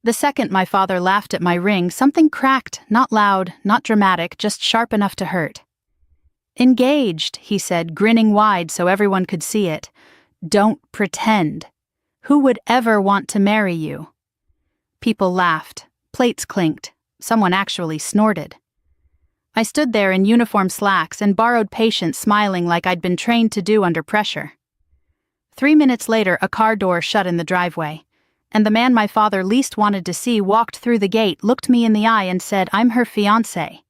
The second my father laughed at my ring, something cracked, not loud, not dramatic, just sharp enough to hurt. "Engaged," he said, grinning wide so everyone could see it. "Don't pretend. Who would ever want to marry you?" People laughed. Plates clinked. Someone actually snorted. I stood there in uniform slacks and borrowed patience, smiling like I'd been trained to do under pressure. 3 minutes later, a car door shut in the driveway, and the man my father least wanted to see walked through the gate, looked me in the eye and said, "I'm her fiancé."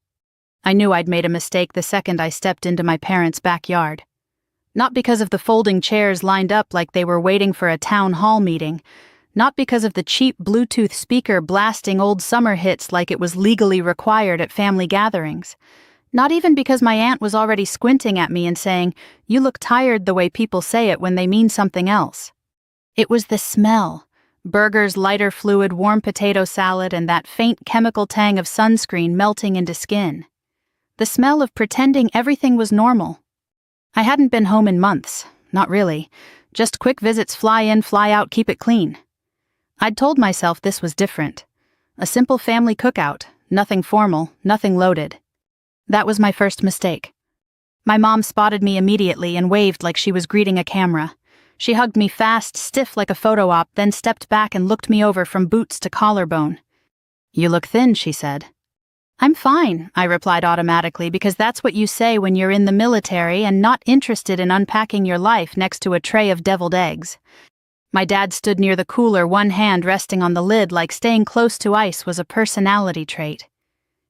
I knew I'd made a mistake the second I stepped into my parents' backyard. Not because of the folding chairs lined up like they were waiting for a town hall meeting, not because of the cheap Bluetooth speaker blasting old summer hits like it was legally required at family gatherings. Not even because my aunt was already squinting at me and saying, "You look tired," the way people say it when they mean something else. It was the smell. Burgers, lighter fluid, warm potato salad, and that faint chemical tang of sunscreen melting into skin. The smell of pretending everything was normal. I hadn't been home in months. Not really. Just quick visits, fly in, fly out, keep it clean. I'd told myself this was different. A simple family cookout, nothing formal, nothing loaded. That was my first mistake. My mom spotted me immediately and waved like she was greeting a camera. She hugged me fast, stiff like a photo op, then stepped back and looked me over from boots to collarbone. "You look thin," she said. "I'm fine," I replied automatically, because that's what you say when you're in the military and not interested in unpacking your life next to a tray of deviled eggs. My dad stood near the cooler, one hand resting on the lid like staying close to ice was a personality trait.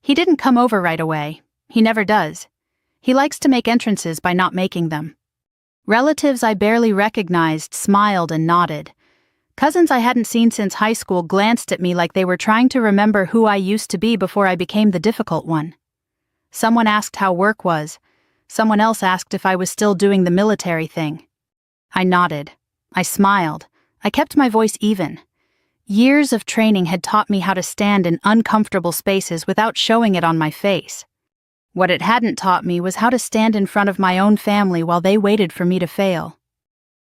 He didn't come over right away. He never does. He likes to make entrances by not making them. Relatives I barely recognized smiled and nodded. Cousins I hadn't seen since high school glanced at me like they were trying to remember who I used to be before I became the difficult one. Someone asked how work was. Someone else asked if I was still doing the military thing. I nodded. I smiled. I kept my voice even. Years of training had taught me how to stand in uncomfortable spaces without showing it on my face. What it hadn't taught me was how to stand in front of my own family while they waited for me to fail.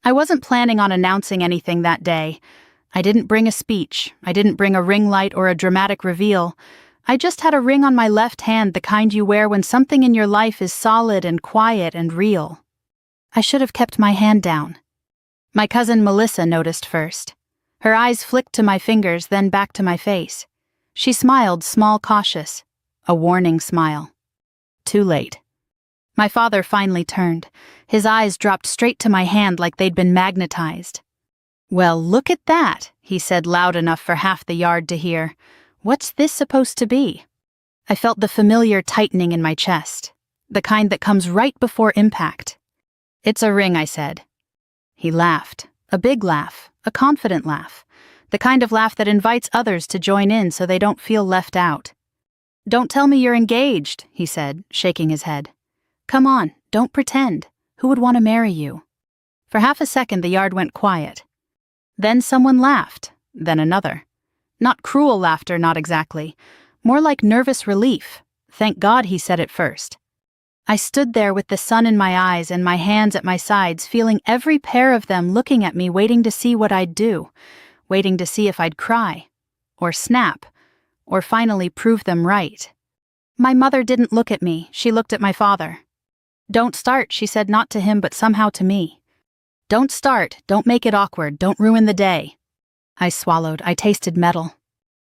I wasn't planning on announcing anything that day. I didn't bring a speech. I didn't bring a ring light or a dramatic reveal. I just had a ring on my left hand, the kind you wear when something in your life is solid and quiet and real. I should have kept my hand down. My cousin Melissa noticed first. Her eyes flicked to my fingers, then back to my face. She smiled, small, cautious. A warning smile. Too late. My father finally turned. His eyes dropped straight to my hand like they'd been magnetized. "Well, look at that," he said loud enough for half the yard to hear. "What's this supposed to be?" I felt the familiar tightening in my chest, the kind that comes right before impact. "It's a ring," I said. He laughed, a big laugh, a confident laugh, the kind of laugh that invites others to join in so they don't feel left out. "Don't tell me you're engaged," he said, shaking his head. "Come on, don't pretend. Who would want to marry you?" For half a second the yard went quiet. Then someone laughed, then another. Not cruel laughter, not exactly. More like nervous relief. Thank God he said it first. I stood there with the sun in my eyes and my hands at my sides, feeling every pair of them looking at me, waiting to see what I'd do, waiting to see if I'd cry, or snap, or finally prove them right. My mother didn't look at me, she looked at my father. "Don't start," she said, not to him but somehow to me. "Don't start, don't make it awkward, don't ruin the day." I swallowed, I tasted metal.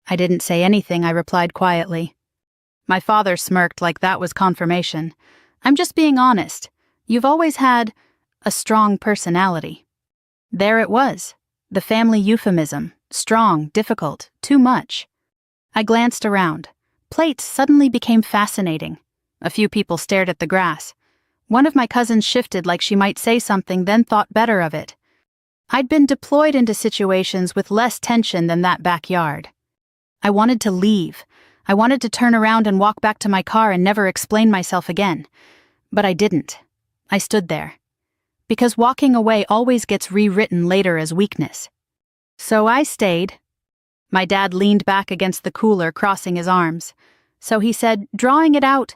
"I didn't say anything," I replied quietly. My father smirked like that was confirmation. "I'm just being honest. You've always had a strong personality." There it was, the family euphemism, strong, difficult, too much. I glanced around. Plates suddenly became fascinating. A few people stared at the grass. One of my cousins shifted like she might say something, then thought better of it. I'd been deployed into situations with less tension than that backyard. I wanted to leave. I wanted to turn around and walk back to my car and never explain myself again. But I didn't. I stood there. Because walking away always gets rewritten later as weakness. So I stayed. My dad leaned back against the cooler, crossing his arms. So he said, drawing it out,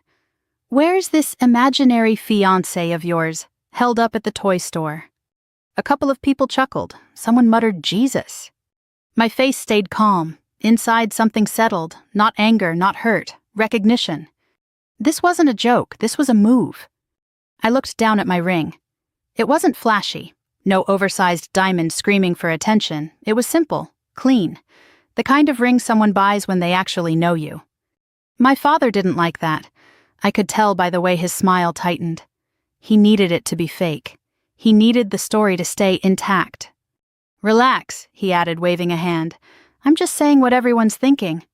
"Where's this imaginary fiancé of yours, held up at the toy store?" A couple of people chuckled. Someone muttered, "Jesus." My face stayed calm. Inside, something settled, not anger, not hurt, recognition. This wasn't a joke, this was a move. I looked down at my ring. It wasn't flashy, no oversized diamond screaming for attention. It was simple, clean, the kind of ring someone buys when they actually know you. My father didn't like that. I could tell by the way his smile tightened. He needed it to be fake. He needed the story to stay intact. Relax, he added, waving a hand. I'm just saying what everyone's thinking.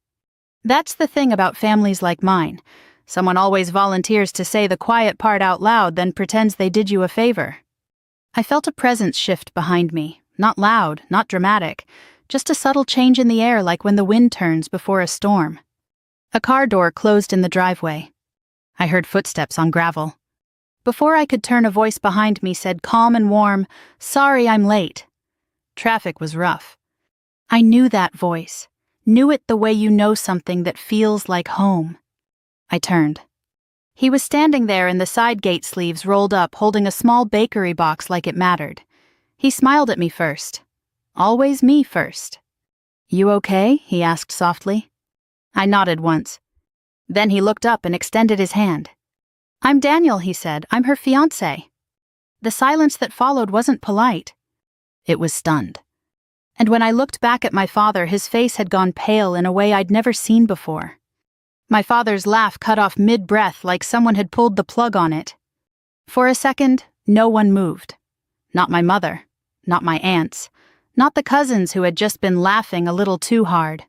That's the thing about families like mine. Someone always volunteers to say the quiet part out loud, then pretends they did you a favor. I felt a presence shift behind me, not loud, not dramatic, just a subtle change in the air like when the wind turns before a storm. A car door closed in the driveway. I heard footsteps on gravel. Before I could turn, a voice behind me said, calm and warm, "Sorry I'm late." Traffic was rough. I knew that voice, knew it the way you know something that feels like home. I turned. He was standing there in the side gate sleeves rolled up, holding a small bakery box like it mattered. He smiled at me first. Always me first. "You okay?" he asked softly. I nodded once. Then he looked up and extended his hand. "I'm Daniel," he said. "I'm her fiancé." The silence that followed wasn't polite. It was stunned. And when I looked back at my father, his face had gone pale in a way I'd never seen before. My father's laugh cut off mid-breath like someone had pulled the plug on it. For a second, no one moved. Not my mother, not my aunts, not the cousins who had just been laughing a little too hard.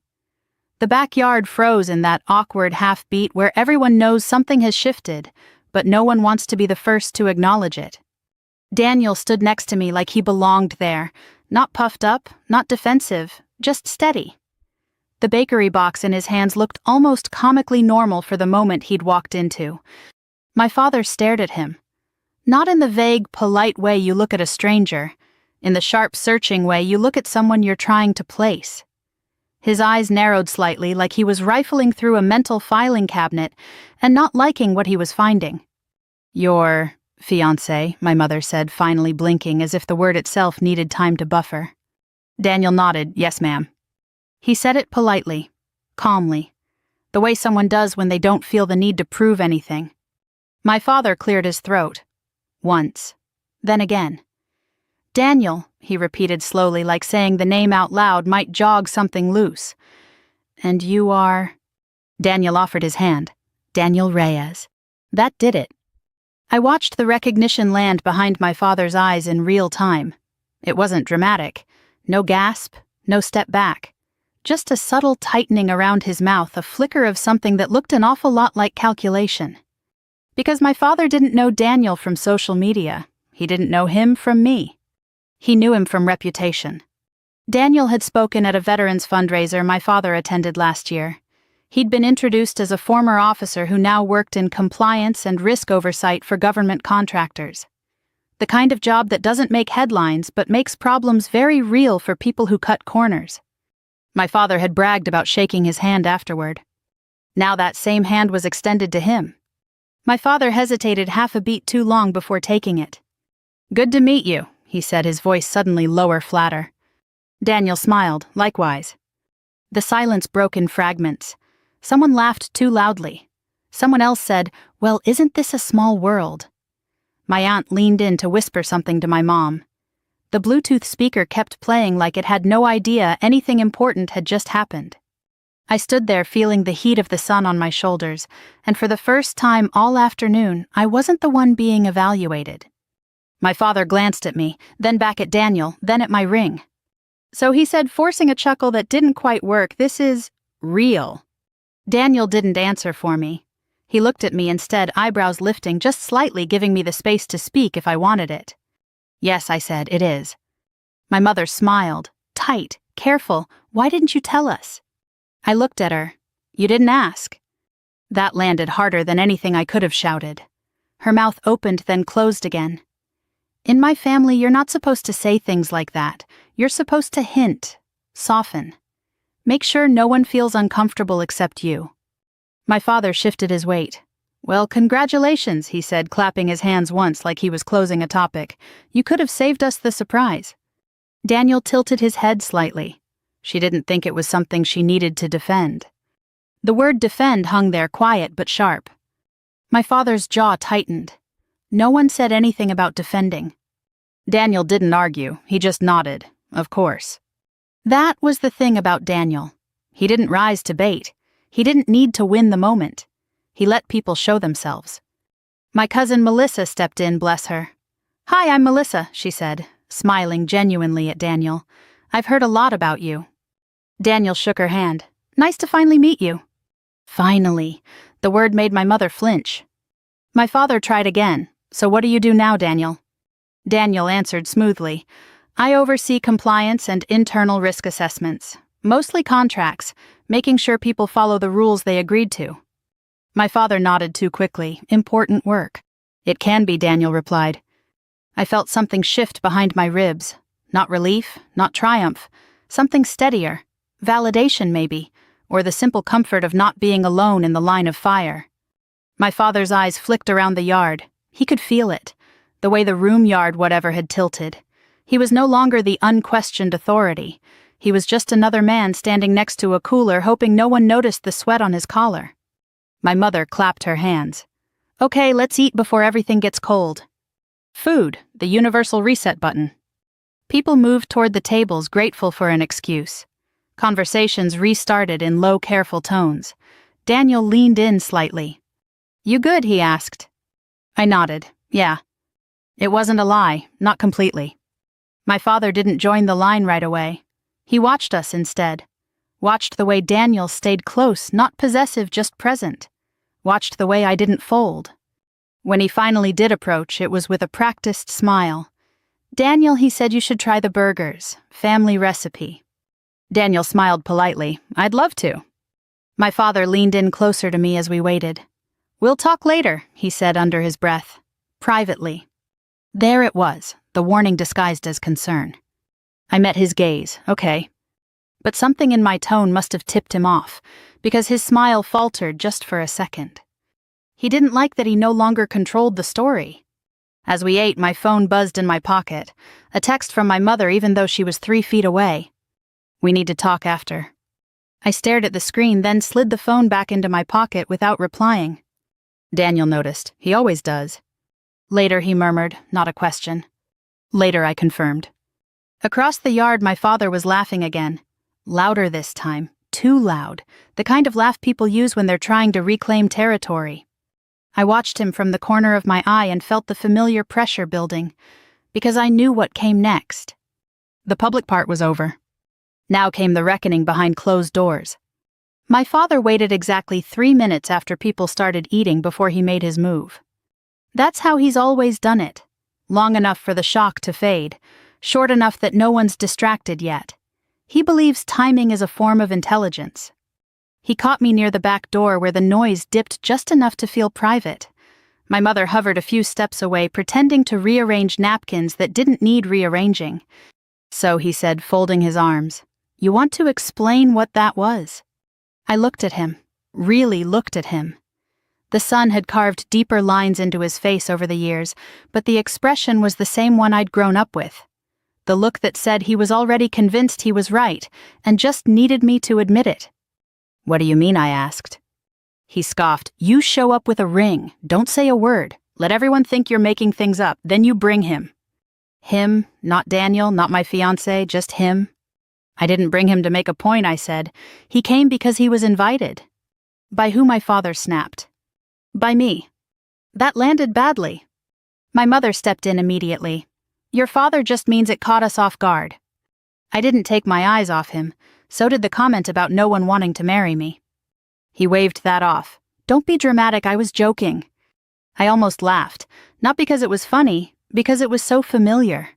The backyard froze in that awkward half-beat where everyone knows something has shifted, but no one wants to be the first to acknowledge it. Daniel stood next to me like he belonged there, not puffed up, not defensive, just steady. The bakery box in his hands looked almost comically normal for the moment he'd walked into. My father stared at him. Not in the vague, polite way you look at a stranger, in the sharp, searching way you look at someone you're trying to place. His eyes narrowed slightly like he was rifling through a mental filing cabinet and not liking what he was finding. "Your fiancé," my mother said, finally blinking as if the word itself needed time to buffer. Daniel nodded, "Yes, ma'am." He said it politely, calmly, the way someone does when they don't feel the need to prove anything. My father cleared his throat. Once. Then again. "Daniel," he repeated slowly, like saying the name out loud might jog something loose. "And you are—" Daniel offered his hand. "Daniel Reyes." That did it. I watched the recognition land behind my father's eyes in real time. It wasn't dramatic. No gasp, no step back. Just a subtle tightening around his mouth, a flicker of something that looked an awful lot like calculation. Because my father didn't know Daniel from social media. He didn't know him from me. He knew him from reputation. Daniel had spoken at a veterans fundraiser my father attended last year. He'd been introduced as a former officer who now worked in compliance and risk oversight for government contractors. The kind of job that doesn't make headlines but makes problems very real for people who cut corners. My father had bragged about shaking his hand afterward. Now that same hand was extended to him. My father hesitated half a beat too long before taking it. "Good to meet you," he said, his voice suddenly lower, flatter. Daniel smiled, likewise. The silence broke in fragments. Someone laughed too loudly. Someone else said, "Well, isn't this a small world?" My aunt leaned in to whisper something to my mom. The Bluetooth speaker kept playing like it had no idea anything important had just happened. I stood there feeling the heat of the sun on my shoulders, and for the first time all afternoon, I wasn't the one being evaluated. My father glanced at me, then back at Daniel, then at my ring. So he said, forcing a chuckle that didn't quite work, "This is real." Daniel didn't answer for me. He looked at me instead, eyebrows lifting just slightly, giving me the space to speak if I wanted it. "Yes," I said, "it is." My mother smiled, tight, careful. "Why didn't you tell us?" I looked at her. "You didn't ask." That landed harder than anything I could have shouted. Her mouth opened, then closed again. "In my family, you're not supposed to say things like that. You're supposed to hint, soften. Make sure no one feels uncomfortable except you." My father shifted his weight. "Well, congratulations," he said, clapping his hands once like he was closing a topic. "You could have saved us the surprise." Daniel tilted his head slightly. She didn't think it was something she needed to defend. The word defend hung there quiet but sharp. My father's jaw tightened. No one said anything about defending. Daniel didn't argue, he just nodded. Of course. That was the thing about Daniel. He didn't rise to bait. He didn't need to win the moment. He let people show themselves. My cousin Melissa stepped in, bless her. "Hi, I'm Melissa," she said, smiling genuinely at Daniel. "I've heard a lot about you." Daniel shook her hand. "Nice to finally meet you." Finally. The word made my mother flinch. My father tried again. "So what do you do now, Daniel?" Daniel answered smoothly. "I oversee compliance and internal risk assessments, mostly contracts, making sure people follow the rules they agreed to." My father nodded too quickly. "Important work." "It can be," Daniel replied. I felt something shift behind my ribs. Not relief, not triumph. Something steadier. Validation, maybe, or the simple comfort of not being alone in the line of fire. My father's eyes flicked around the yard. He could feel it. The way the room yard whatever had tilted. He was no longer the unquestioned authority. He was just another man standing next to a cooler, hoping no one noticed the sweat on his collar. My mother clapped her hands. "Okay, let's eat before everything gets cold." Food, the universal reset button. People moved toward the tables, grateful for an excuse. Conversations restarted in low, careful tones. Daniel leaned in slightly. "You good?" he asked. I nodded. "Yeah." It wasn't a lie, not completely. My father didn't join the line right away. He watched us instead. Watched the way Daniel stayed close, not possessive, just present. Watched the way I didn't fold. When he finally did approach, it was with a practiced smile. "Daniel," he said, "you should try the burgers. Family recipe." Daniel smiled politely. "I'd love to." My father leaned in closer to me as we waited. "We'll talk later," he said under his breath. Privately. There it was, the warning disguised as concern. I met his gaze. Okay. But something in my tone must have tipped him off, because his smile faltered just for a second. He didn't like that he no longer controlled the story. As we ate, my phone buzzed in my pocket, a text from my mother even though she was 3 feet away. "We need to talk after." I stared at the screen, then slid the phone back into my pocket without replying. Daniel noticed. He always does. "Later," he murmured, not a question. "Later," I confirmed. Across the yard, my father was laughing again. Louder this time. Too loud. The kind of laugh people use when they're trying to reclaim territory. I watched him from the corner of my eye and felt the familiar pressure building, because I knew what came next. The public part was over. Now came the reckoning behind closed doors. My father waited exactly 3 minutes after people started eating before he made his move. That's how he's always done it. Long enough for the shock to fade, short enough that no one's distracted yet. He believes timing is a form of intelligence. He caught me near the back door where the noise dipped just enough to feel private. My mother hovered a few steps away, pretending to rearrange napkins that didn't need rearranging. "So," he said, folding his arms, "you want to explain what that was?" I looked at him, really looked at him. The sun had carved deeper lines into his face over the years, but the expression was the same one I'd grown up with. The look that said he was already convinced he was right, and just needed me to admit it. "What do you mean?" I asked. He scoffed. "You show up with a ring. Don't say a word. Let everyone think you're making things up. Then you bring him." Him, not Daniel, not my fiancé, just him. "I didn't bring him to make a point," I said. "He came because he was invited." By who? My father snapped. "By me." That landed badly. My mother stepped in immediately. "Your father just means it caught us off guard." I didn't take my eyes off him. So did the comment about no one wanting to marry me. He waved that off. "Don't be dramatic, I was joking." I almost laughed, not because it was funny, because it was so familiar.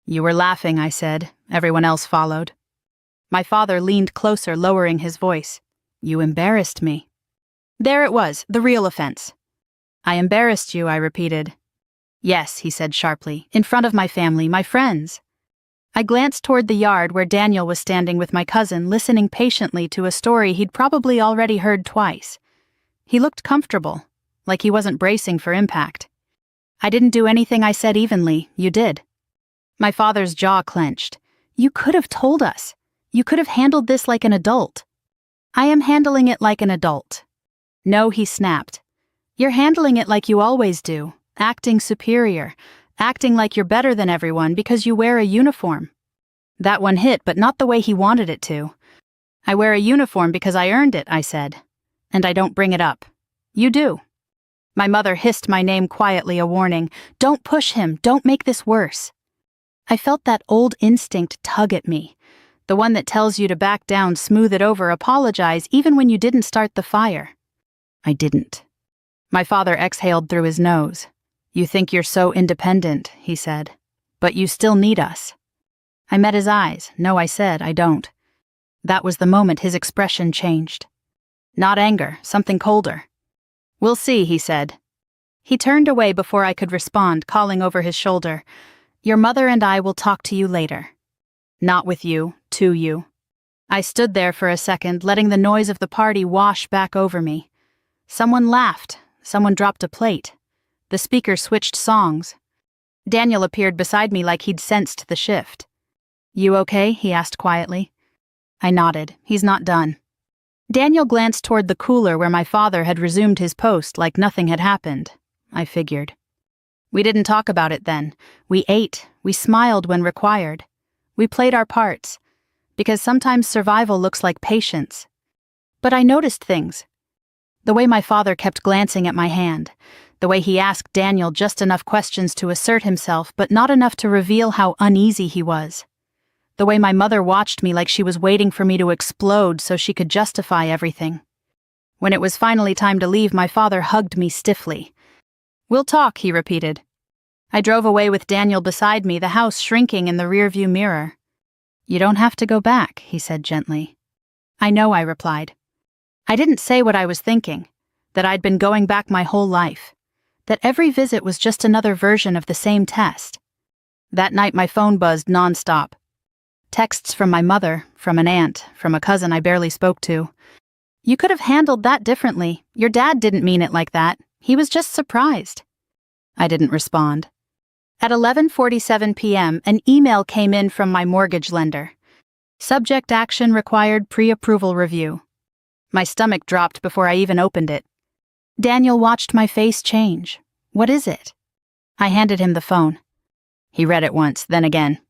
"You were laughing," I said. Everyone else followed. My father leaned closer, lowering his voice. "You embarrassed me." There it was, the real offense. "I embarrassed you," I repeated. "Yes," he said sharply, "in front of my family, my friends." I glanced toward the yard where Daniel was standing with my cousin, listening patiently to a story he'd probably already heard twice. He looked comfortable, like he wasn't bracing for impact. "I didn't do anything," I said evenly. "You did." My father's jaw clenched. "You could have told us. You could have handled this like an adult." "I am handling it like an adult." "No," he snapped. "You're handling it like you always do, acting superior, acting like you're better than everyone because you wear a uniform." That one hit, but not the way he wanted it to. "I wear a uniform because I earned it," I said. "And I don't bring it up. You do." My mother hissed my name quietly, a warning. "Don't push him, don't make this worse." I felt that old instinct tug at me, the one that tells you to back down, smooth it over, apologize even when you didn't start the fire. I didn't. My father exhaled through his nose. "You think you're so independent," he said, "but you still need us." I met his eyes. "No," I said, "I don't." That was the moment his expression changed. Not anger, something colder. "We'll see," he said. He turned away before I could respond, calling over his shoulder, "Your mother and I will talk to you later." Not with you, to you. I stood there for a second, letting the noise of the party wash back over me. Someone laughed. Someone dropped a plate. The speaker switched songs. Daniel appeared beside me like he'd sensed the shift. "You okay?" he asked quietly. I nodded. "He's not done." Daniel glanced toward the cooler where my father had resumed his post like nothing had happened. I figured. We didn't talk about it then. We ate. We smiled when required. We played our parts. Because sometimes survival looks like patience. But I noticed things. The way my father kept glancing at my hand. The way he asked Daniel just enough questions to assert himself, but not enough to reveal how uneasy he was. The way my mother watched me like she was waiting for me to explode so she could justify everything. When it was finally time to leave, my father hugged me stiffly. "We'll talk," he repeated. I drove away with Daniel beside me, the house shrinking in the rearview mirror. "You don't have to go back," he said gently. "I know," I replied. I didn't say what I was thinking, that I'd been going back my whole life, that every visit was just another version of the same test. That night my phone buzzed nonstop. Texts from my mother, from an aunt, from a cousin I barely spoke to. "You could have handled that differently. Your dad didn't mean it like that. He was just surprised." I didn't respond. At 11:47 p.m., an email came in from my mortgage lender. Subject action required pre-approval review. My stomach dropped before I even opened it. Daniel watched my face change. "What is it?" I handed him the phone. He read it once, then again.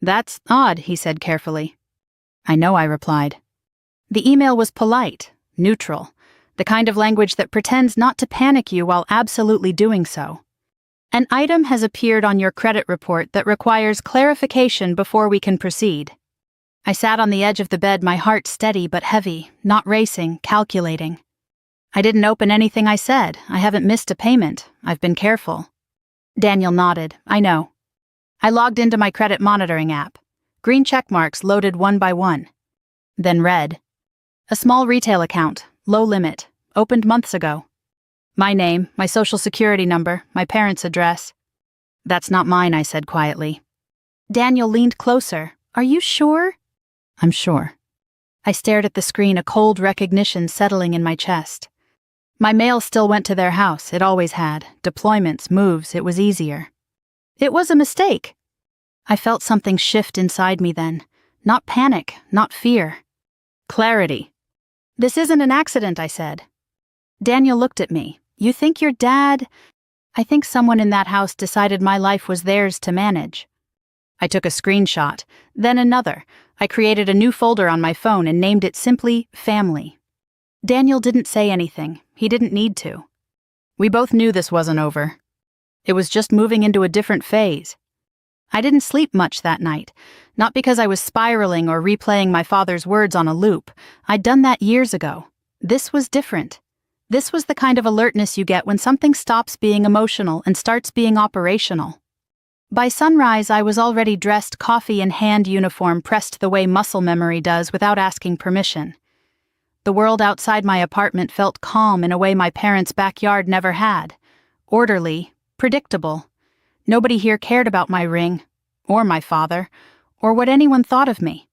"That's odd," he said carefully. "I know," I replied. The email was polite, neutral, the kind of language that pretends not to panic you while absolutely doing so. "An item has appeared on your credit report that requires clarification before we can proceed." I sat on the edge of the bed, my heart steady but heavy, not racing, calculating. "I didn't open anything I said. I haven't missed a payment. I've been careful." Daniel nodded. "I know." I logged into my credit monitoring app. Green check marks loaded one by one. Then read. "A small retail account, low limit, opened months ago. My name, my social security number, my parents' address." "That's not mine," I said quietly. Daniel leaned closer. "Are you sure?" "I'm sure." I stared at the screen, a cold recognition settling in my chest. My mail still went to their house, it always had. Deployments, moves, it was easier. It was a mistake. I felt something shift inside me then. Not panic, not fear. Clarity. "This isn't an accident," I said. Daniel looked at me. "You think your dad—" "I think someone in that house decided my life was theirs to manage." I took a screenshot, then another. I created a new folder on my phone and named it simply Family. Daniel didn't say anything. He didn't need to. We both knew this wasn't over. It was just moving into a different phase. I didn't sleep much that night, not because I was spiraling or replaying my father's words on a loop. I'd done that years ago. This was different. This was the kind of alertness you get when something stops being emotional and starts being operational. By sunrise, I was already dressed, coffee in hand, uniform pressed the way muscle memory does without asking permission. The world outside my apartment felt calm in a way my parents' backyard never had. Orderly, predictable. Nobody here cared about my ring, or my father, or what anyone thought of me.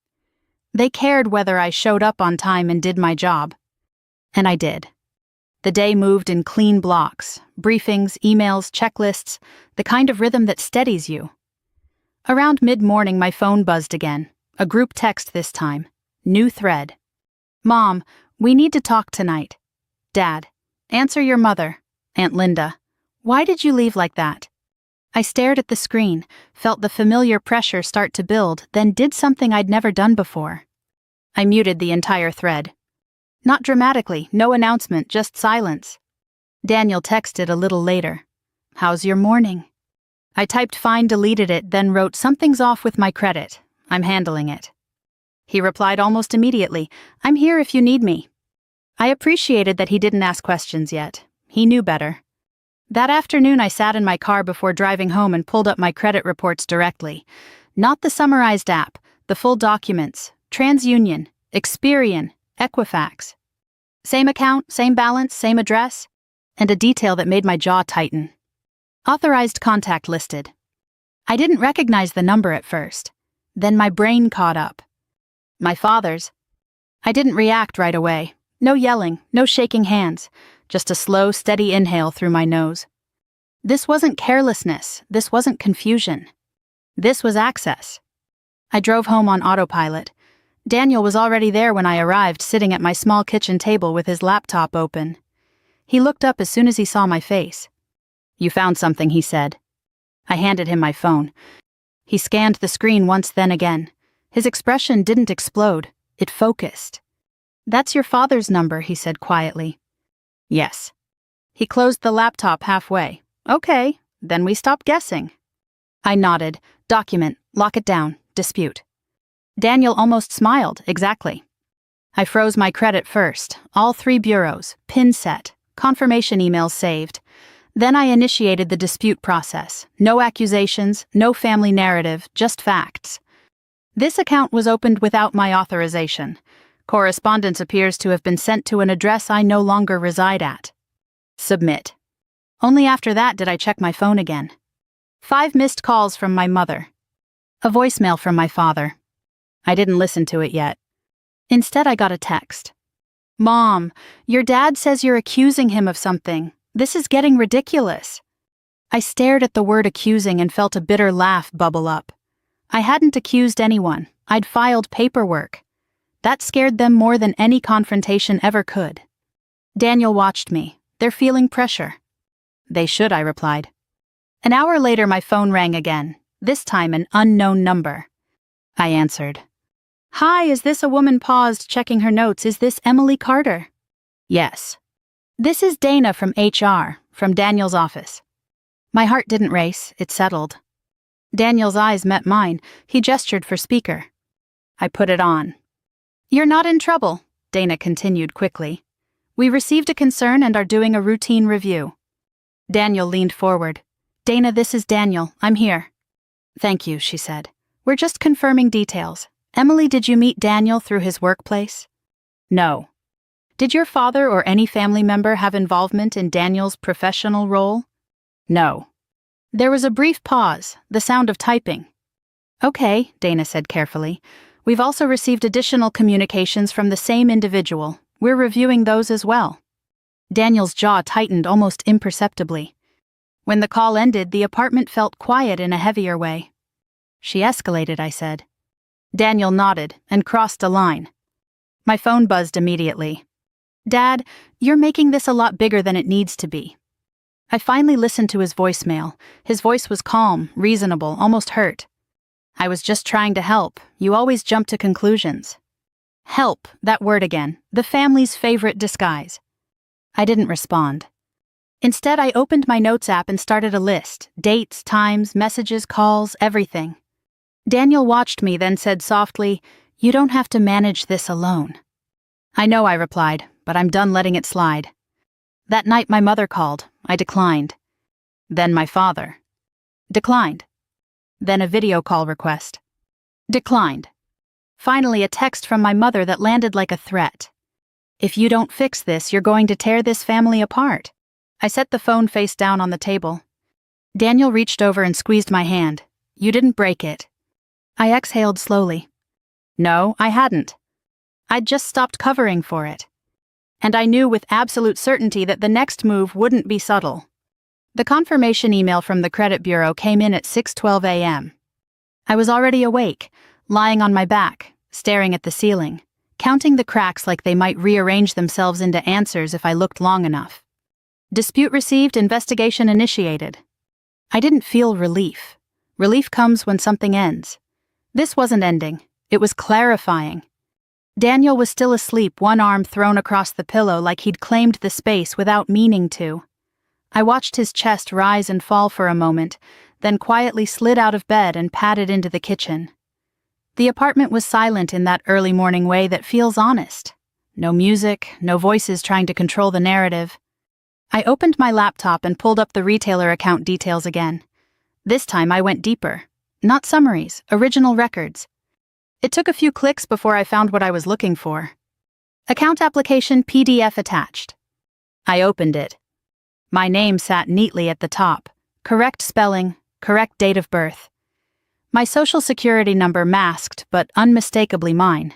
They cared whether I showed up on time and did my job. And I did. The day moved in clean blocks, briefings, emails, checklists, the kind of rhythm that steadies you. Around mid-morning, my phone buzzed again. A group text this time. New thread. Mom, we need to talk tonight. Dad, answer your mother. Aunt Linda, why did you leave like that? I stared at the screen, felt the familiar pressure start to build, then did something I'd never done before. I muted the entire thread. Not dramatically, no announcement, just silence. Daniel texted a little later. How's your morning? I typed fine, deleted it, then wrote something's off with my credit. I'm handling it. He replied almost immediately, I'm here if you need me. I appreciated that he didn't ask questions yet. He knew better. That afternoon I sat in my car before driving home and pulled up my credit reports directly. Not the summarized app, the full documents, TransUnion, Experian, Equifax. Same account, same balance, same address, and a detail that made my jaw tighten. Authorized contact listed. I didn't recognize the number at first. Then my brain caught up. My father's. I didn't react right away. No yelling, no shaking hands, just a slow, steady inhale through my nose. This wasn't carelessness, this wasn't confusion. This was access. I drove home on autopilot. Daniel was already there when I arrived, sitting at my small kitchen table with his laptop open. He looked up as soon as he saw my face. You found something, he said. I handed him my phone. He scanned the screen once, then again. His expression didn't explode, it focused. That's your father's number, he said quietly. Yes. He closed the laptop halfway. Okay, then we stop guessing. I nodded. Document, lock it down, dispute. Daniel almost smiled, exactly. I froze my credit first, all 3 bureaus, PIN set, confirmation emails saved. Then I initiated the dispute process. No accusations, no family narrative, just facts. This account was opened without my authorization. Correspondence appears to have been sent to an address I no longer reside at. Submit. Only after that did I check my phone again. 5 missed calls from my mother. A voicemail from my father. I didn't listen to it yet. Instead, I got a text. Mom, your dad says you're accusing him of something. This is getting ridiculous. I stared at the word accusing and felt a bitter laugh bubble up. I hadn't accused anyone. I'd filed paperwork. That scared them more than any confrontation ever could. Daniel watched me. They're feeling pressure. They should, I replied. An hour later, my phone rang again, this time an unknown number. I answered. Hi, is this a woman? Paused, checking her notes. Is this Emily Carter? Yes. This is Dana from HR, from Daniel's office. My heart didn't race, it settled. Daniel's eyes met mine. He gestured for speaker. I put it on. You're not in trouble, Dana continued quickly. We received a concern and are doing a routine review. Daniel leaned forward. Dana, this is Daniel. I'm here. Thank you, she said. We're just confirming details. Emily, did you meet Daniel through his workplace? No. Did your father or any family member have involvement in Daniel's professional role? No. There was a brief pause, the sound of typing. Okay, Dana said carefully. We've also received additional communications from the same individual. We're reviewing those as well. Daniel's jaw tightened almost imperceptibly. When the call ended, the apartment felt quiet in a heavier way. She escalated, I said. Daniel nodded and crossed a line. My phone buzzed immediately. Dad, you're making this a lot bigger than it needs to be. I finally listened to his voicemail. His voice was calm, reasonable, almost hurt. I was just trying to help. You always jump to conclusions. Help, that word again, the family's favorite disguise. I didn't respond. Instead, I opened my notes app and started a list. Dates, times, messages, calls, everything. Daniel watched me, then said softly, You don't have to manage this alone. I know, I replied, but I'm done letting it slide. That night my mother called. I declined. Then my father. Declined. Then a video call request. Declined. Finally, a text from my mother that landed like a threat. If you don't fix this, you're going to tear this family apart. I set the phone face down on the table. Daniel reached over and squeezed my hand. You didn't break it. I exhaled slowly. No, I hadn't. I'd just stopped covering for it. And I knew with absolute certainty that the next move wouldn't be subtle. The confirmation email from the credit bureau came in at 6:12 a.m. I was already awake, lying on my back, staring at the ceiling, counting the cracks like they might rearrange themselves into answers if I looked long enough. Dispute received, investigation initiated. I didn't feel relief. Relief comes when something ends. This wasn't ending. It was clarifying. Daniel was still asleep, one arm thrown across the pillow like he'd claimed the space without meaning to. I watched his chest rise and fall for a moment, then quietly slid out of bed and padded into the kitchen. The apartment was silent in that early morning way that feels honest. No music, no voices trying to control the narrative. I opened my laptop and pulled up the retailer account details again. This time I went deeper. Not summaries, original records. It took a few clicks before I found what I was looking for. Account application PDF attached. I opened it. My name sat neatly at the top. Correct spelling, correct date of birth. My social security number masked, but unmistakably mine.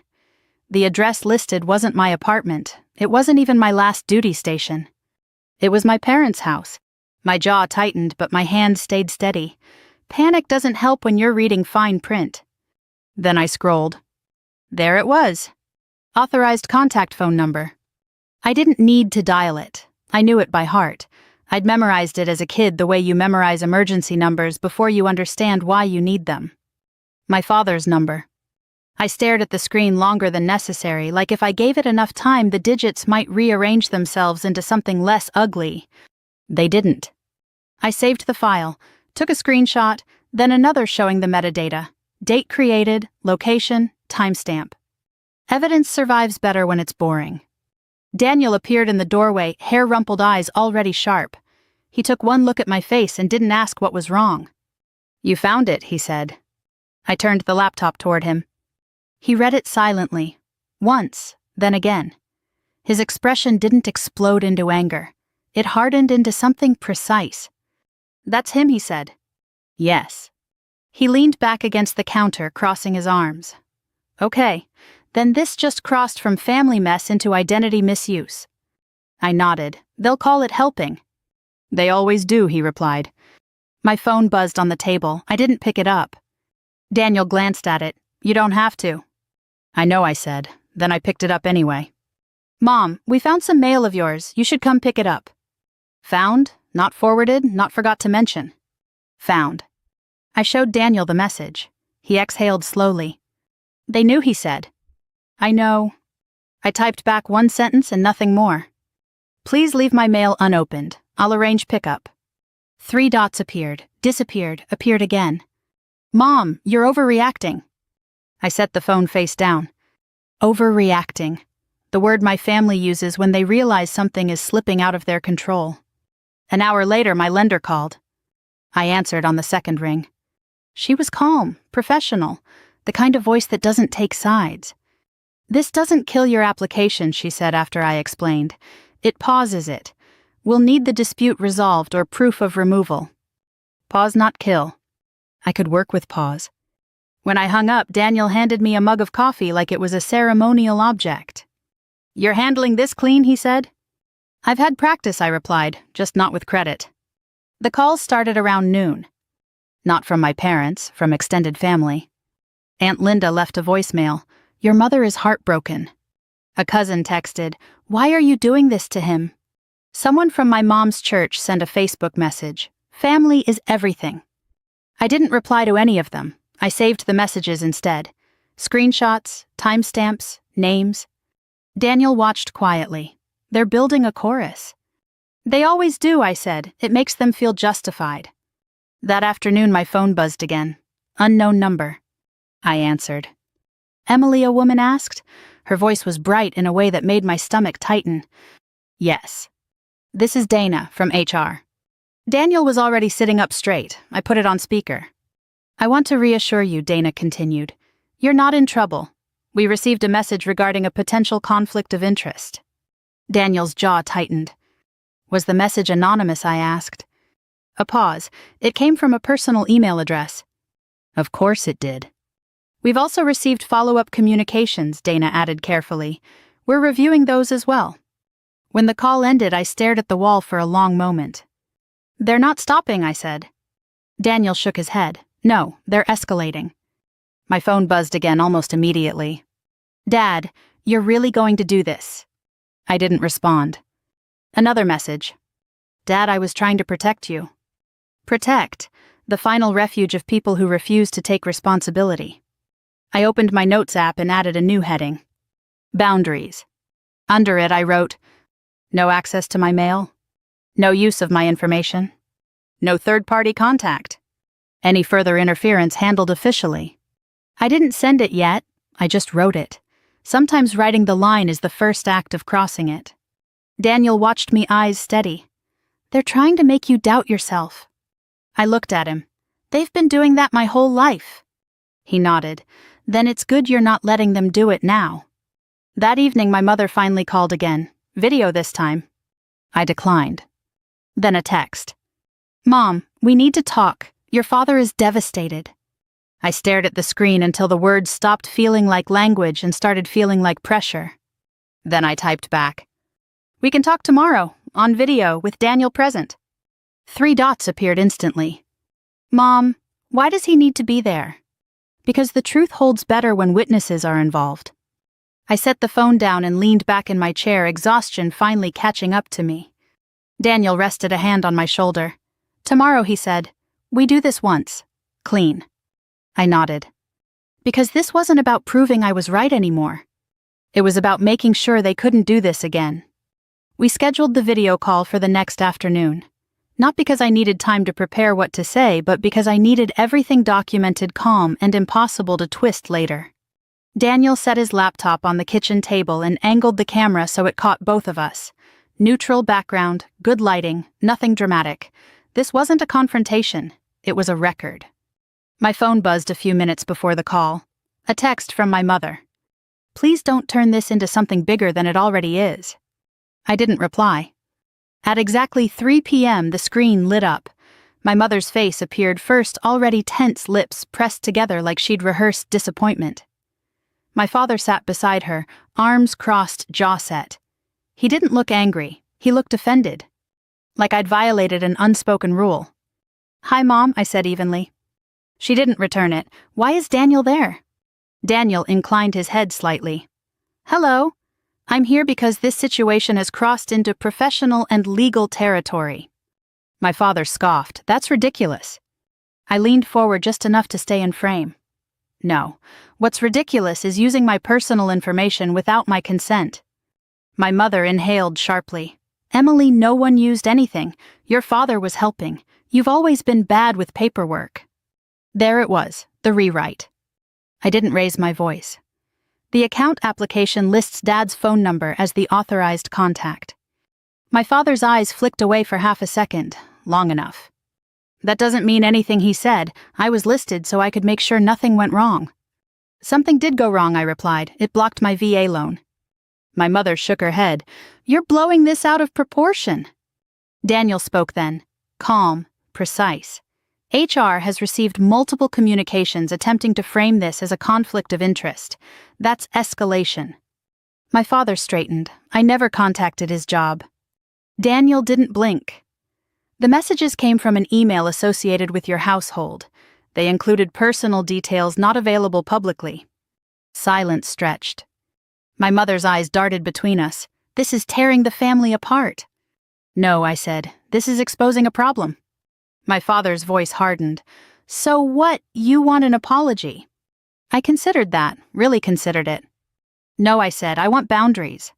The address listed wasn't my apartment. It wasn't even my last duty station. It was my parents' house. My jaw tightened, but my hand stayed steady. Panic doesn't help when you're reading fine print. Then I scrolled. There it was. Authorized contact phone number. I didn't need to dial it. I knew it by heart. I'd memorized it as a kid the way you memorize emergency numbers before you understand why you need them. My father's number. I stared at the screen longer than necessary, like if I gave it enough time the digits might rearrange themselves into something less ugly. They didn't. I saved the file, took a screenshot, then another showing the metadata. Date created, location, timestamp. Evidence survives better when it's boring. Daniel appeared in the doorway, hair-rumpled eyes already sharp. He took one look at my face and didn't ask what was wrong. "You found it," he said. I turned the laptop toward him. He read it silently. Once, then again. His expression didn't explode into anger. It hardened into something precise. "That's him," he said. "Yes." He leaned back against the counter, crossing his arms. "Okay, then this just crossed from family mess into identity misuse." I nodded. "They'll call it helping." "They always do," he replied. My phone buzzed on the table. I didn't pick it up. Daniel glanced at it. "You don't have to." "I know," I said. Then I picked it up anyway. "Mom, we found some mail of yours. You should come pick it up." Found, not forwarded, not forgot to mention. Found. I showed Daniel the message. He exhaled slowly. "They knew," he said. "I know." I typed back one sentence and nothing more. "Please leave my mail unopened. I'll arrange pickup." 3 dots appeared, disappeared, appeared again. "Mom, you're overreacting." I set the phone face down. Overreacting. The word my family uses when they realize something is slipping out of their control. An hour later, my lender called. I answered on the second ring. She was calm, professional, the kind of voice that doesn't take sides. "This doesn't kill your application," she said after I explained. "It pauses it. We'll need the dispute resolved or proof of removal." Pause, not kill. I could work with pause. When I hung up, Daniel handed me a mug of coffee like it was a ceremonial object. "You're handling this clean," he said. "I've had practice," I replied, "just not with credit." The calls started around noon. Not from my parents, from extended family. Aunt Linda left a voicemail. "Your mother is heartbroken." A cousin texted, "Why are you doing this to him?" Someone from my mom's church sent a Facebook message. "Family is everything." I didn't reply to any of them. I saved the messages instead. Screenshots, timestamps, names. Daniel watched quietly. "They're building a chorus." "They always do," I said. "It makes them feel justified." That afternoon my phone buzzed again. Unknown number. I answered. "Emily?" a woman asked. Her voice was bright in a way that made my stomach tighten. "Yes." "This is Dana from HR." Daniel was already sitting up straight. I put it on speaker. "I want to reassure you," Dana continued. "You're not in trouble. We received a message regarding a potential conflict of interest." Daniel's jaw tightened. "Was the message anonymous?" I asked. A pause. "It came from a personal email address." "Of course it did." "We've also received follow-up communications," Dana added carefully. "We're reviewing those as well." When the call ended, I stared at the wall for a long moment. "They're not stopping," I said. Daniel shook his head. "No, they're escalating." My phone buzzed again almost immediately. Dad, you're really going to do this? I didn't respond. Another message. Dad, I was trying to protect you. Protect, the final refuge of people who refuse to take responsibility. I opened my Notes app and added a new heading. Boundaries. Under it I wrote, no access to my mail, no use of my information, no third-party contact. Any further interference handled officially. I didn't send it yet, I just wrote it. Sometimes writing the line is the first act of crossing it. Daniel watched me, eyes steady. They're trying to make you doubt yourself. I looked at him. They've been doing that my whole life. He nodded. Then it's good you're not letting them do it now. That evening my mother finally called again. Video this time. I declined. Then a text. Mom, we need to talk. Your father is devastated. I stared at the screen until the words stopped feeling like language and started feeling like pressure. Then I typed back. We can talk tomorrow, on video, with Daniel present. 3 dots appeared instantly. Mom, why does he need to be there? Because the truth holds better when witnesses are involved. I set the phone down and leaned back in my chair, exhaustion finally catching up to me. Daniel rested a hand on my shoulder. Tomorrow, he said. We do this once. Clean. I nodded. Because this wasn't about proving I was right anymore. It was about making sure they couldn't do this again. We scheduled the video call for the next afternoon. Not because I needed time to prepare what to say, but because I needed everything documented, calm, and impossible to twist later. Daniel set his laptop on the kitchen table and angled the camera so it caught both of us. Neutral background, good lighting, nothing dramatic. This wasn't a confrontation. It was a record. My phone buzzed a few minutes before the call. A text from my mother. Please don't turn this into something bigger than it already is. I didn't reply. At exactly 3 p.m., the screen lit up. My mother's face appeared first, already tense, lips pressed together like she'd rehearsed disappointment. My father sat beside her, arms crossed, jaw set. He didn't look angry. He looked offended. Like I'd violated an unspoken rule. Hi, Mom, I said evenly. She didn't return it. Why is Daniel there? Daniel inclined his head slightly. Hello. I'm here because this situation has crossed into professional and legal territory. My father scoffed. That's ridiculous. I leaned forward just enough to stay in frame. No. What's ridiculous is using my personal information without my consent. My mother inhaled sharply. Emily, no one used anything. Your father was helping. You've always been bad with paperwork. There it was, the rewrite. I didn't raise my voice. The account application lists Dad's phone number as the authorized contact. My father's eyes flicked away for half a second, long enough. That doesn't mean anything he said. I was listed so I could make sure nothing went wrong. Something did go wrong, I replied. It blocked my VA loan. My mother shook her head. You're blowing this out of proportion. Daniel spoke then, calm, precise. HR has received multiple communications attempting to frame this as a conflict of interest. That's escalation. My father straightened. I never contacted his job. Daniel didn't blink. The messages came from an email associated with your household. They included personal details not available publicly. Silence stretched. My mother's eyes darted between us. This is tearing the family apart. No, I said. This is exposing a problem. My father's voice hardened. So what? You want an apology? I considered that, really considered it. No, I said, I want boundaries.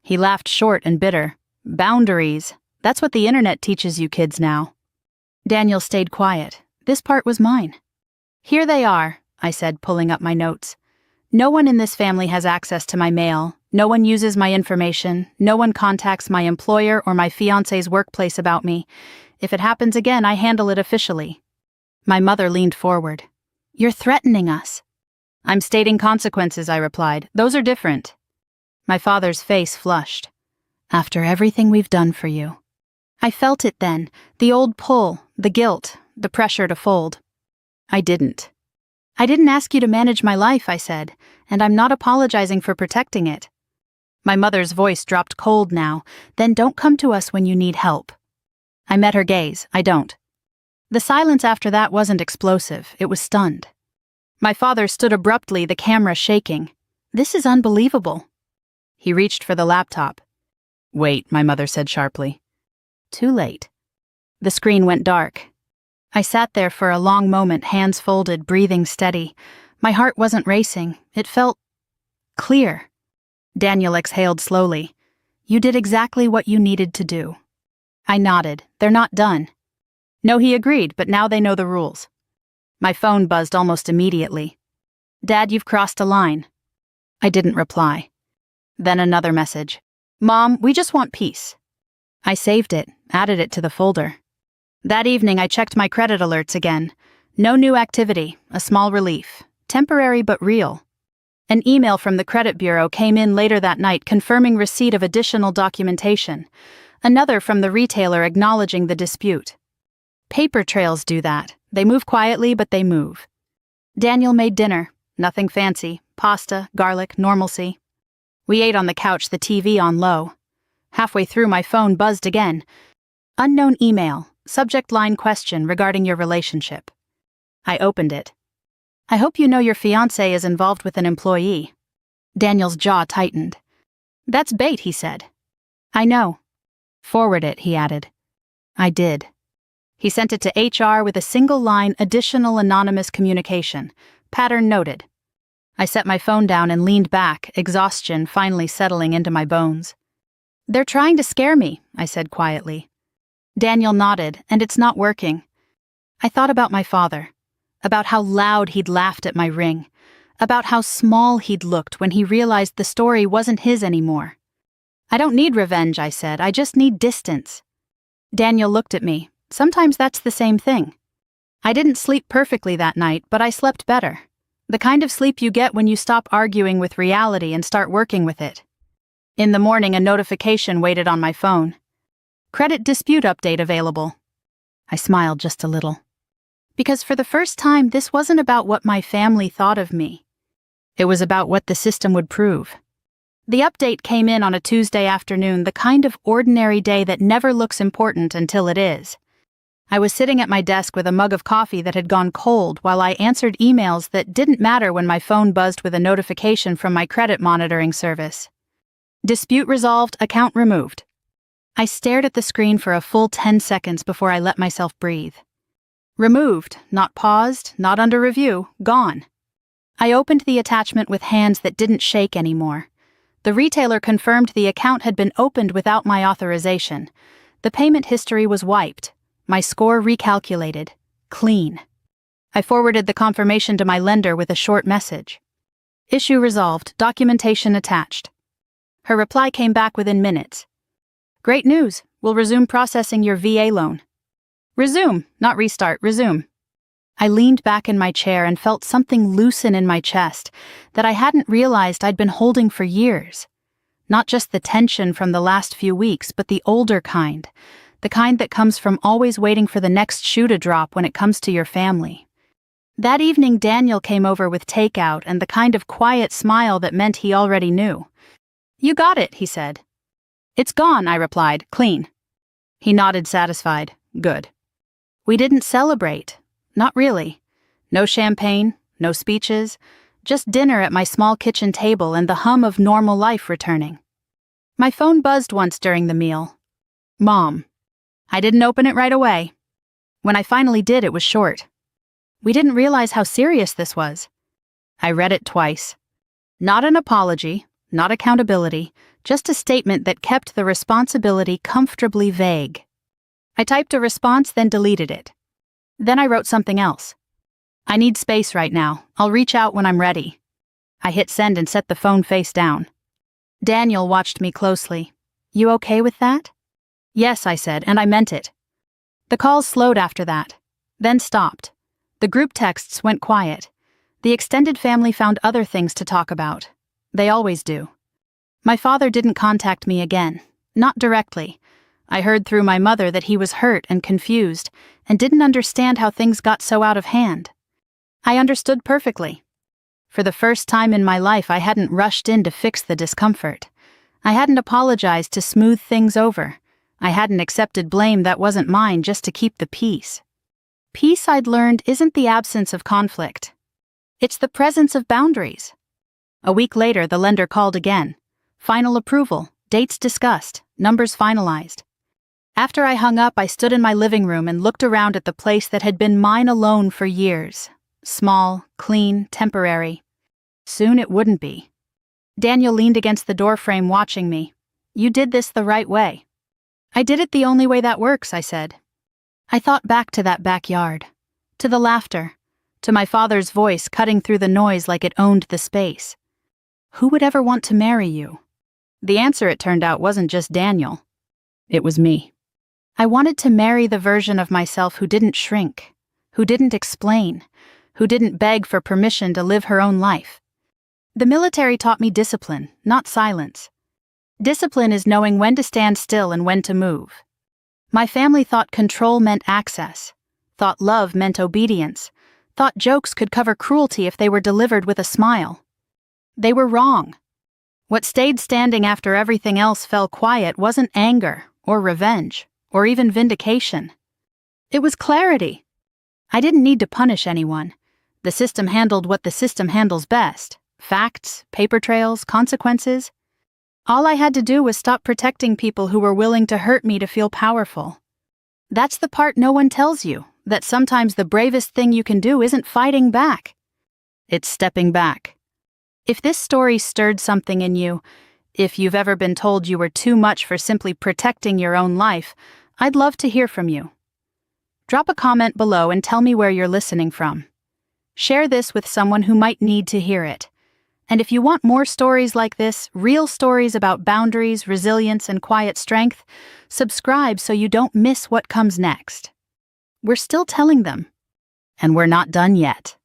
He laughed short and bitter. Boundaries. That's what the internet teaches you kids now. Daniel stayed quiet. This part was mine. Here they are, I said, pulling up my notes. No one in this family has access to my mail. No one uses my information. No one contacts my employer or my fiancé's workplace about me. If it happens again, I handle it officially. My mother leaned forward. You're threatening us. I'm stating consequences, I replied. Those are different. My father's face flushed. After everything we've done for you. I felt it then, the old pull, the guilt, the pressure to fold. I didn't ask you to manage my life, I said, and I'm not apologizing for protecting it. My mother's voice dropped cold now. Then don't come to us when you need help. I met her gaze. I don't. The silence after that wasn't explosive. It was stunned. My father stood abruptly, the camera shaking. "This is unbelievable." He reached for the laptop. "Wait," my mother said sharply. Too late. The screen went dark. I sat there for a long moment, hands folded, breathing steady. My heart wasn't racing. It felt clear. Daniel exhaled slowly. "You did exactly what you needed to do." I nodded. "They're not done." No, he agreed, but now they know the rules. My phone buzzed almost immediately. "Dad, you've crossed a line." I didn't reply. Then another message. "Mom, we just want peace." I saved it, added it to the folder. That evening I checked my credit alerts again. No new activity, a small relief. Temporary but real. An email from the credit bureau came in later that night confirming receipt of additional documentation. Another from the retailer acknowledging the dispute. Paper trails do that. They move quietly, but they move. Daniel made dinner. Nothing fancy. Pasta, garlic, normalcy. We ate on the couch, the TV on low. Halfway through, my phone buzzed again. Unknown email. Subject line question regarding your relationship. I opened it. "I hope you know your fiancé is involved with an employee." Daniel's jaw tightened. "That's bait," he said. "I know." "Forward it," he added. I did. He sent it to HR with a single line, "Additional anonymous communication. Pattern noted." I set my phone down and leaned back, exhaustion finally settling into my bones. "They're trying to scare me," I said quietly. Daniel nodded, "and it's not working." I thought about my father, about how loud he'd laughed at my ring, about how small he'd looked when he realized the story wasn't his anymore. "I don't need revenge," I said, "I just need distance." Daniel looked at me. "Sometimes that's the same thing." I didn't sleep perfectly that night, but I slept better. The kind of sleep you get when you stop arguing with reality and start working with it. In the morning, a notification waited on my phone. "Credit dispute update available." I smiled just a little. Because for the first time, this wasn't about what my family thought of me. It was about what the system would prove. The update came in on a Tuesday afternoon, the kind of ordinary day that never looks important until it is. I was sitting at my desk with a mug of coffee that had gone cold while I answered emails that didn't matter when my phone buzzed with a notification from my credit monitoring service. "Dispute resolved, account removed." I stared at the screen for a full 10 seconds before I let myself breathe. Removed, not paused, not under review, gone. I opened the attachment with hands that didn't shake anymore. The retailer confirmed the account had been opened without my authorization. The payment history was wiped. My score recalculated. Clean. I forwarded the confirmation to my lender with a short message. "Issue resolved, documentation attached." Her reply came back within minutes. "Great news, we'll resume processing your VA loan." Resume, not restart, resume. I leaned back in my chair and felt something loosen in my chest that I hadn't realized I'd been holding for years. Not just the tension from the last few weeks, but the older kind. The kind that comes from always waiting for the next shoe to drop when it comes to your family. That evening, Daniel came over with takeout and the kind of quiet smile that meant he already knew. "You got it," he said. "It's gone," I replied, "clean." He nodded, satisfied. "Good." We didn't celebrate. Not really. No champagne, no speeches, just dinner at my small kitchen table and the hum of normal life returning. My phone buzzed once during the meal. "Mom." I didn't open it right away. When I finally did, it was short. We didn't realize how serious this was. I read it twice. Not an apology, not accountability, just a statement that kept the responsibility comfortably vague. I typed a response, then deleted it. Then I wrote something else. "I need space right now. I'll reach out when I'm ready." I hit send and set the phone face down. Daniel watched me closely. "You okay with that?" "Yes," I said, and I meant it. The calls slowed after that, then stopped. The group texts went quiet. The extended family found other things to talk about. They always do. My father didn't contact me again. Not directly. I heard through my mother that he was hurt and confused and didn't understand how things got so out of hand. I understood perfectly. For the first time in my life, I hadn't rushed in to fix the discomfort. I hadn't apologized to smooth things over. I hadn't accepted blame that wasn't mine just to keep the peace. Peace, I'd learned, isn't the absence of conflict. It's the presence of boundaries. A week later, the lender called again. Final approval, dates discussed, numbers finalized. After I hung up, I stood in my living room and looked around at the place that had been mine alone for years. Small, clean, temporary. Soon it wouldn't be. Daniel leaned against the doorframe watching me. You did this the right way. I did it the only way that works, I said. I thought back to that backyard. To the laughter. To my father's voice cutting through the noise like it owned the space. Who would ever want to marry you? The answer, it turned out, wasn't just Daniel. It was me. I wanted to marry the version of myself who didn't shrink, who didn't explain, who didn't beg for permission to live her own life. The military taught me discipline, not silence. Discipline is knowing when to stand still and when to move. My family thought control meant access, thought love meant obedience, thought jokes could cover cruelty if they were delivered with a smile. They were wrong. What stayed standing after everything else fell quiet wasn't anger or revenge or even vindication. It was clarity. I didn't need to punish anyone. The system handled what the system handles best: facts, paper trails, consequences. All I had to do was stop protecting people who were willing to hurt me to feel powerful. That's the part no one tells you, that sometimes the bravest thing you can do isn't fighting back. It's stepping back. If this story stirred something in you, if you've ever been told you were too much for simply protecting your own life, I'd love to hear from you. Drop a comment below and tell me where you're listening from. Share this with someone who might need to hear it. And if you want more stories like this, real stories about boundaries, resilience, and quiet strength, subscribe so you don't miss what comes next. We're still telling them, and we're not done yet.